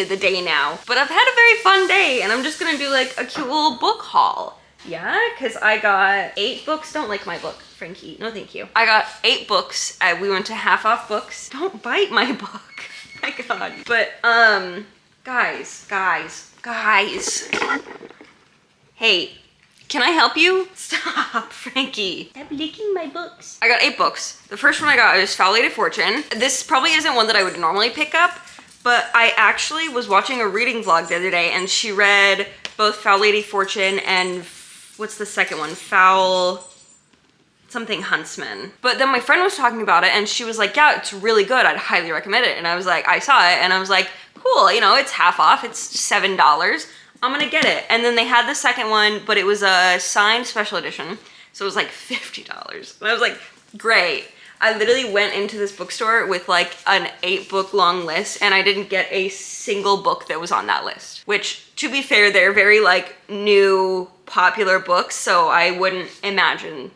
of the day now. But I've had a very fun day and I'm just gonna do like a cute little book haul. Yeah, because I got 8 books. Don't like my book, Frankie. No, thank you. I got 8 books. We went to half off books. Don't bite my book. My God. But, guys. Hey, can I help you? Stop, Frankie. Stop licking my books. I got 8 books. The first one I got is Foul Lady Fortune. This probably isn't one that I would normally pick up, but I actually was watching a reading vlog the other day and she read both Foul Lady Fortune and what's the second one? Foul something Huntsman. But then my friend was talking about it and she was like, yeah, it's really good. I'd highly recommend it. And I was like, I saw it and I was like, cool, you know, it's half off. It's $7. I'm gonna get it. And then they had the second one, but it was a signed special edition. So it was like $50. And I was like, great. I literally went into this bookstore with like an 8-book long list and I didn't get a single book that was on that list. Which, to be fair, they're very like new, popular books, so I wouldn't imagine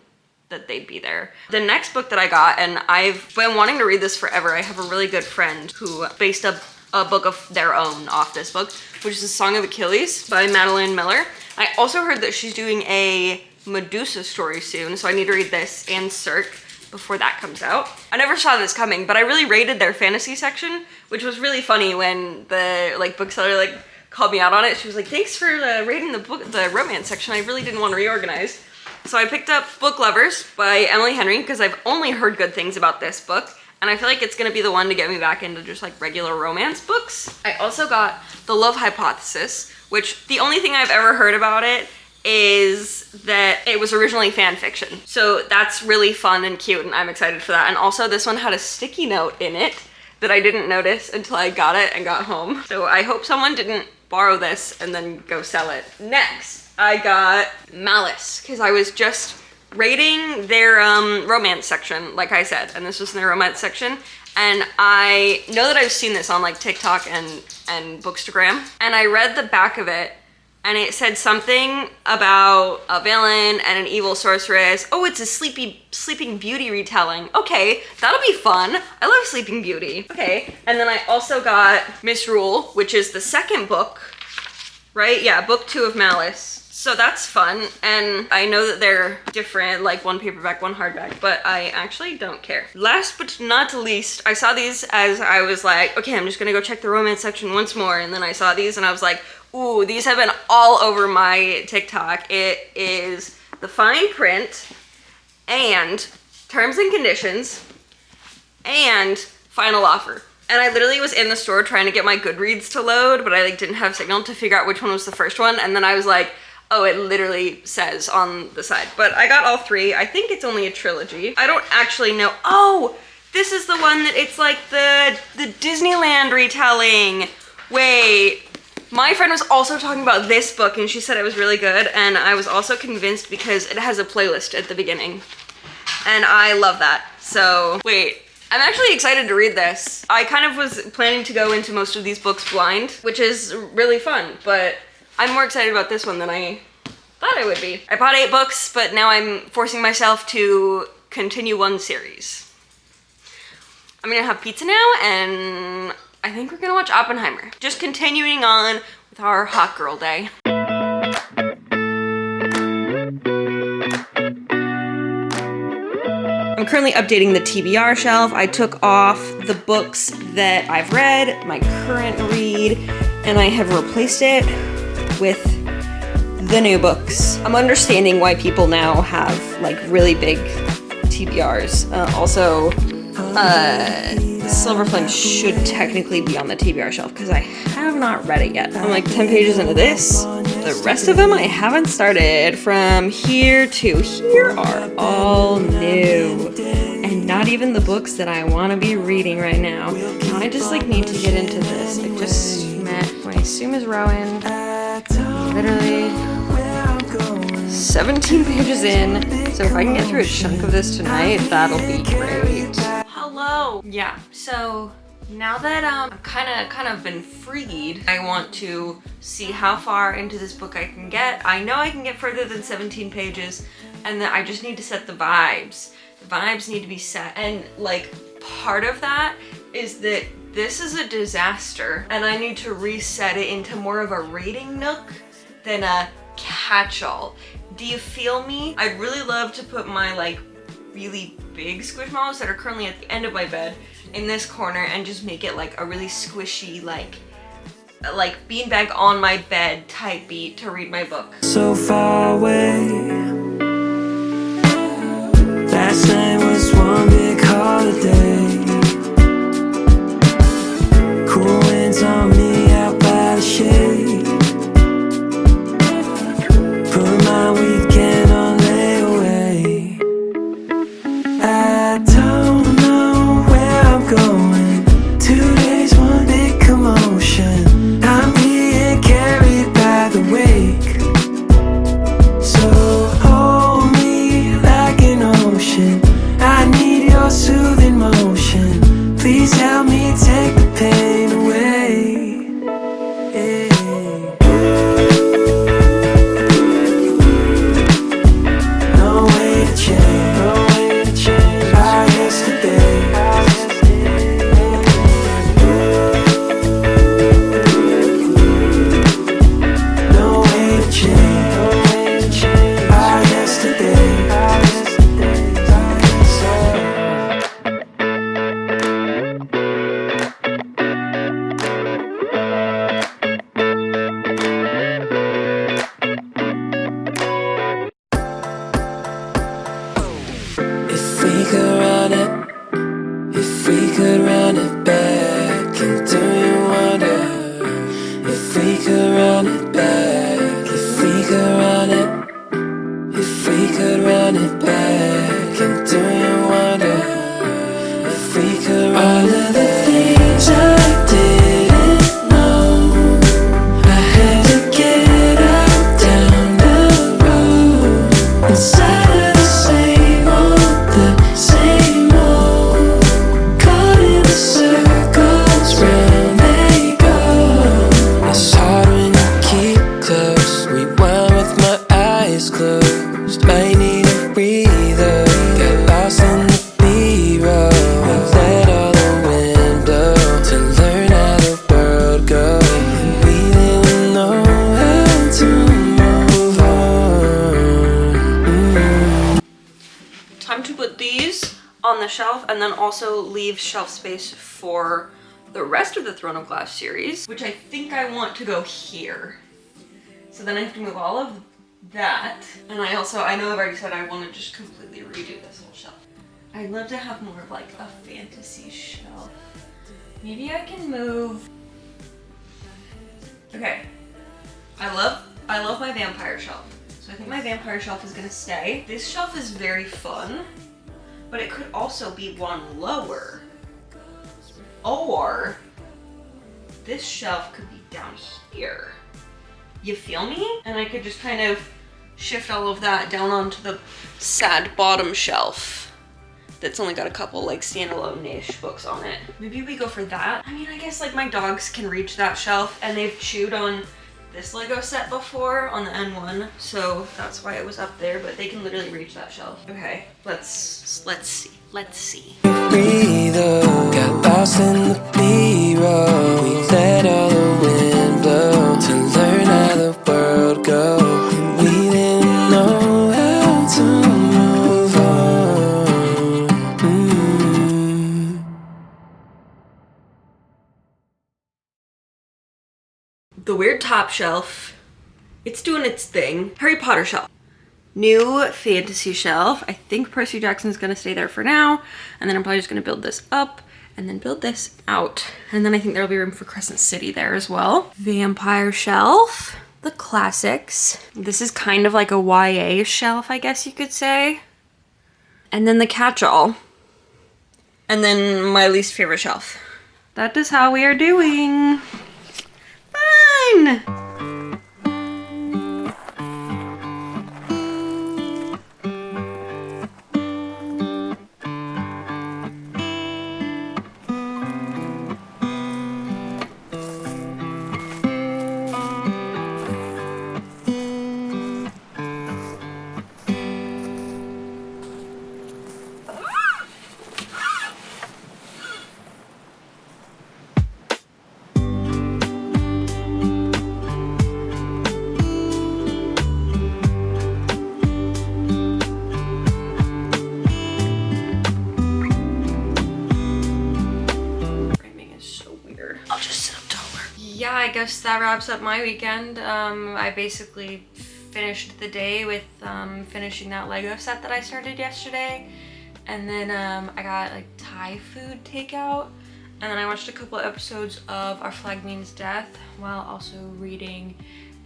that they'd be there. The next book that I got, and I've been wanting to read this forever. I have a really good friend who based a book of their own off this book, which is The Song of Achilles by Madeline Miller. I also heard that she's doing a Medusa story soon, so I need to read this and Cirque before that comes out. I never saw this coming, but I really rated their fantasy section, which was really funny when the like bookseller like called me out on it. She was like, thanks for rating the romance section. I really didn't want to reorganize. So I picked up Book Lovers by Emily Henry because I've only heard good things about this book. And I feel like it's gonna be the one to get me back into just like regular romance books. I also got The Love Hypothesis, which the only thing I've ever heard about it is that it was originally fan fiction. So that's really fun and cute and I'm excited for that. And also this one had a sticky note in it that I didn't notice until I got it and got home. So I hope someone didn't borrow this and then go sell it. Next, I got Malice, because I was just rating their romance section, like I said, and this was in their romance section. And I know that I've seen this on like TikTok and Bookstagram. And I read the back of it and it said something about a villain and an evil sorceress. Oh, it's a Sleeping Beauty retelling. Okay, that'll be fun. I love Sleeping Beauty. Okay, and then I also got Misrule, which is the second book, right? Yeah, book 2 of Malice. So that's fun, and I know that they're different, like one paperback, one hardback, but I actually don't care. Last but not least, I saw these as I was like, okay, I'm just gonna go check the romance section once more, and then I saw these and I was like, ooh, these have been all over my TikTok. It is The Fine Print, and Terms and Conditions, and Final Offer. And I literally was in the store trying to get my Goodreads to load, but I like didn't have signal to figure out which one was the first one, and then I was like, oh, it literally says on the side. But I got all 3. I think it's only a trilogy. I don't actually know. Oh, this is the one that it's like the Disneyland retelling. Wait, my friend was also talking about this book and she said it was really good. And I was also convinced because it has a playlist at the beginning. And I love that. So wait, I'm actually excited to read this. I kind of was planning to go into most of these books blind, which is really fun, but I'm more excited about this one than I thought I would be. I bought 8 books, but now I'm forcing myself to continue one series. I'm gonna have pizza now, and I think we're gonna watch Oppenheimer. Just continuing on with our hot girl day. I'm currently updating the TBR shelf. I took off the books that I've read, my current read, and I have replaced it with the new books. I'm understanding why people now have like really big TBRs. Also, Silver Flame should technically be on the TBR shelf because I have not read it yet. I'm like 10 pages into this. The rest of them I haven't started. From here to here are all new. And not even the books that I want to be reading right now. I just like need to get into this. I just met my Suma's Rowan. Literally 17 pages in. So if I can get through a chunk of this tonight, that'll be great. Hello. Yeah, so now that I've kind of been freed, I want to see how far into this book I can get. I know I can get further than 17 pages, and then I just need to set the vibes. The vibes need to be set, and like part of that is that This is a disaster, and I need to reset it into more of a reading nook than a catch-all. Do you feel me? I'd really love to put my like really big Squishmallows that are currently at the end of my bed in this corner and just make it like a really squishy like beanbag on my bed type beat to read my book. So far away. Last night was one big holiday. Cool winds on me out by the shade. Put my weekend on layaway. I don't know where I'm going. 2 days, one big commotion. I'm being carried by the wake. So hold me like an ocean. I need your soothing motion. Please help me take the pain away. No way to change, no way to change our yesterday. No way to change, no way to change our yesterday. If we could run it, if we could run it back, and do you wonder? If we could run it back, if we could run it, if we could run it back, and do you wonder? If we could run all of the things I didn't know, I had to get out down the road inside of the same old, caught in the circles round they go. It's hard when you keep close. Rewind with my eyes closed. I need a breather. Got lost in the B-roll. Let all the wind blow to learn how the world goes. We didn't know how to move on. Time to put these on the shelf and then also leave shelf space for the rest of the Throne of Glass series, which I think I want to go here. So then I have to move all of that. And I know I've already said I want to just completely redo this whole shelf. I'd love to have more of like a fantasy shelf. Maybe I can move. Okay. I love my vampire shelf. So I think my vampire shelf is gonna stay. This shelf is very fun, but it could also be one lower. Or this shelf could be down here. You feel me? And I could just kind of shift all of that down onto the sad bottom shelf that's only got a couple like standalone-ish books on it. Maybe we go for that. I mean, I guess like my dogs can reach that shelf and they've chewed on this Lego set before on the N1, so that's why it was up there, but they can literally reach that shelf. Okay, let's see. Breather, got lost in the B-roll. We let all the wind blow to learn how the world goes. And we didn't know how to move on. The weird top shelf, it's doing its thing. Harry Potter shelf. New fantasy shelf. I think Percy Jackson's gonna stay there for now. And then I'm probably just gonna build this up and then build this out. And then I think there'll be room for Crescent City there as well. Vampire shelf, the classics. This is kind of like a YA shelf, I guess you could say. And then the catch-all. And then my least favorite shelf. That is how we are doing. Fun! I guess that wraps up my weekend. I basically finished the day with finishing that Lego set that I started yesterday. And then I got like Thai food takeout. And then I watched a couple episodes of Our Flag Means Death while also reading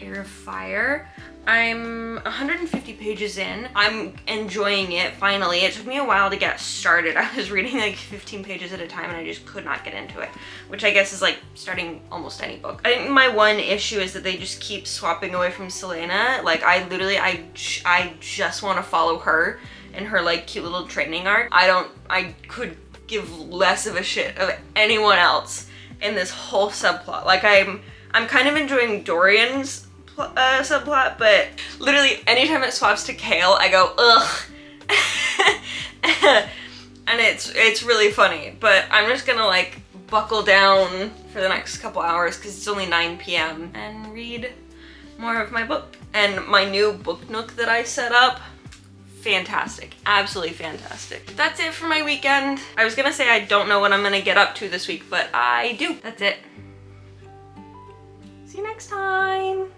Heir of Fire. I'm 150 pages in. I'm enjoying it finally. It took me a while to get started. I was reading like 15 pages at a time and I just could not get into it, which I guess is like starting almost any book. I think my one issue is that they just keep swapping away from Selena. Like I just want to follow her and her like cute little training arc. I could give less of a shit of anyone else in this whole subplot. Like I'm kind of enjoying Dorian's subplot, but literally anytime it swaps to Kale, I go, ugh. And it's really funny, but I'm just gonna like buckle down for the next couple hours because it's only 9 p.m. and read more of my book. And my new book nook that I set up, fantastic, absolutely fantastic. That's it for my weekend. I was gonna say I don't know what I'm gonna get up to this week, but I do. That's it. See you next time.